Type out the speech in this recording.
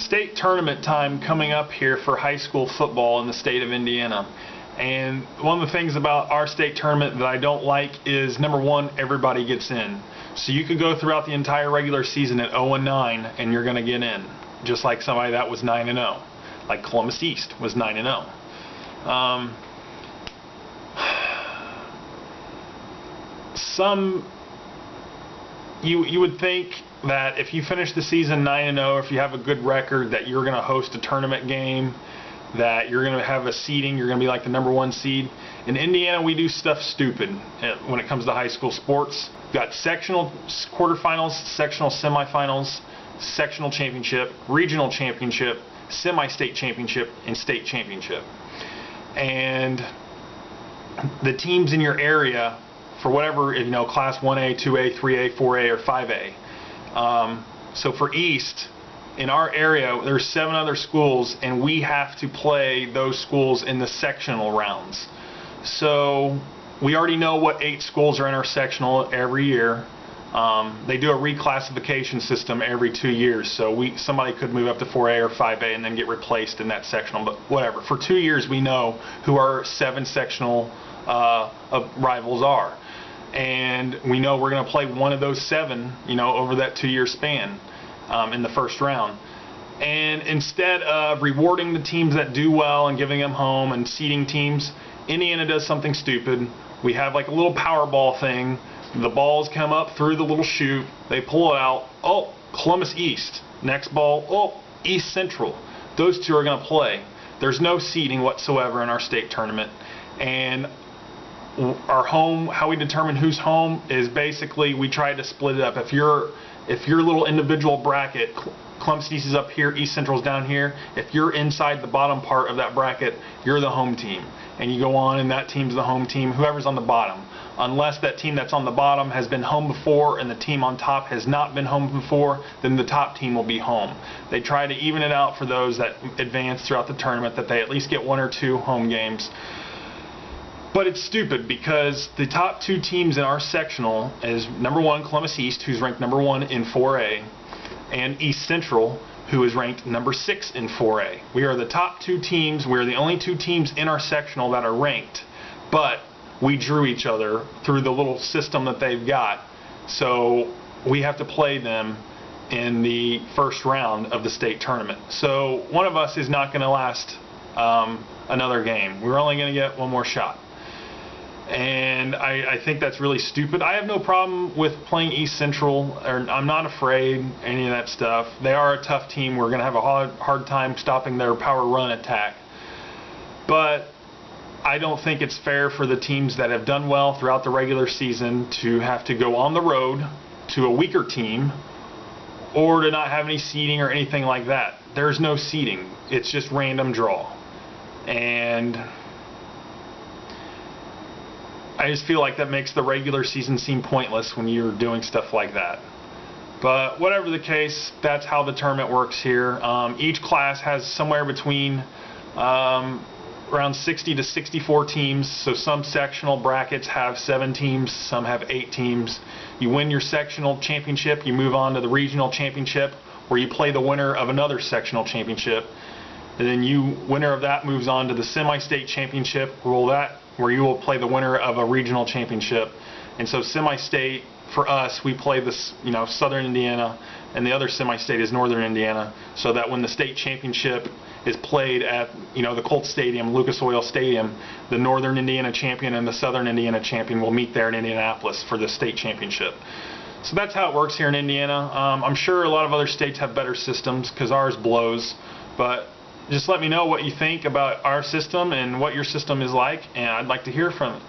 state tournament time coming up here for high school football in the state of Indiana. And one of the things about our state tournament that I don't like is, number one, everybody gets in. So you could go throughout the entire regular season at 0-9 and you're going to get in, just like somebody that was 9-0, like Columbus East was 9-0. You would think that if you finish the season 9-0, if you have a good record, that you're going to host a tournament game, that you're going to have a seeding, you're going to be like the #1 seed. In Indiana, we do stuff stupid when it comes to high school sports. We've got sectional quarterfinals, sectional semifinals, sectional championship, regional championship, semi-state championship, and state championship. And the teams in your area, for whatever, class 1A, 2A, 3A, 4A, or 5A. So for East, in our area, there's 7 other schools, and we have to play those schools in the sectional rounds. So we already know what 8 schools are in our sectional every year. They do a reclassification system every 2 years, so somebody could move up to 4A or 5A and then get replaced in that sectional, but whatever. For 2 years, we know who our 7 sectional rivals are. And we know we're going to play one of those 7, over that 2-year span in the first round. And instead of rewarding the teams that do well and giving them home and seeding teams, Indiana does something stupid. We have like a little Powerball thing. The balls come up through the little chute. They pull it out. Oh, Columbus East. Next ball. Oh, East Central. Those 2 are going to play. There's no seeding whatsoever in our state tournament. And our home, how we determine who's home is basically we try to split it up. If your little individual bracket, Columbus East is up here, East Central's down here, if you're inside the bottom part of that bracket, you're the home team. And you go on and that team's the home team, whoever's on the bottom. Unless that team that's on the bottom has been home before and the team on top has not been home before, then the top team will be home. They try to even it out for those that advance throughout the tournament, that they at least get 1 or 2 home games. But it's stupid because the top 2 teams in our sectional is #1 Columbus East, who's ranked #1 in 4A, and East Central, who is ranked #6 in 4A. We are the top 2 teams. We're the only 2 teams in our sectional that are ranked, but we drew each other through the little system that they've got. So we have to play them in the first round of the state tournament. So one of us is not going to last another game. We're only going to get 1 more shot. And I think that's really stupid. I have no problem with playing East Central. I'm not afraid, any of that stuff. They are a tough team. We're going to have a hard time stopping their power run attack. But I don't think it's fair for the teams that have done well throughout the regular season to have to go on the road to a weaker team or to not have any seeding or anything like that. There's no seeding. It's just random draw. And I just feel like that makes the regular season seem pointless when you're doing stuff like that. But whatever the case, that's how the tournament works here. Each class has somewhere between around 60 to 64 teams. So some sectional brackets have 7 teams, some have 8 teams. You win your sectional championship, you move on to the regional championship, where you play the winner of another sectional championship. And then winner of that moves on to the semi-state championship, where you will play the winner of a regional championship. And so semi-state, for us, we play this, Southern Indiana, and the other semi-state is Northern Indiana, so that when the state championship is played at, the Colt Stadium, Lucas Oil Stadium, the Northern Indiana champion and the Southern Indiana champion will meet there in Indianapolis for the state championship. So that's how it works here in Indiana. I'm sure a lot of other states have better systems because ours blows, but just let me know what you think about our system and what your system is like, and I'd like to hear from it.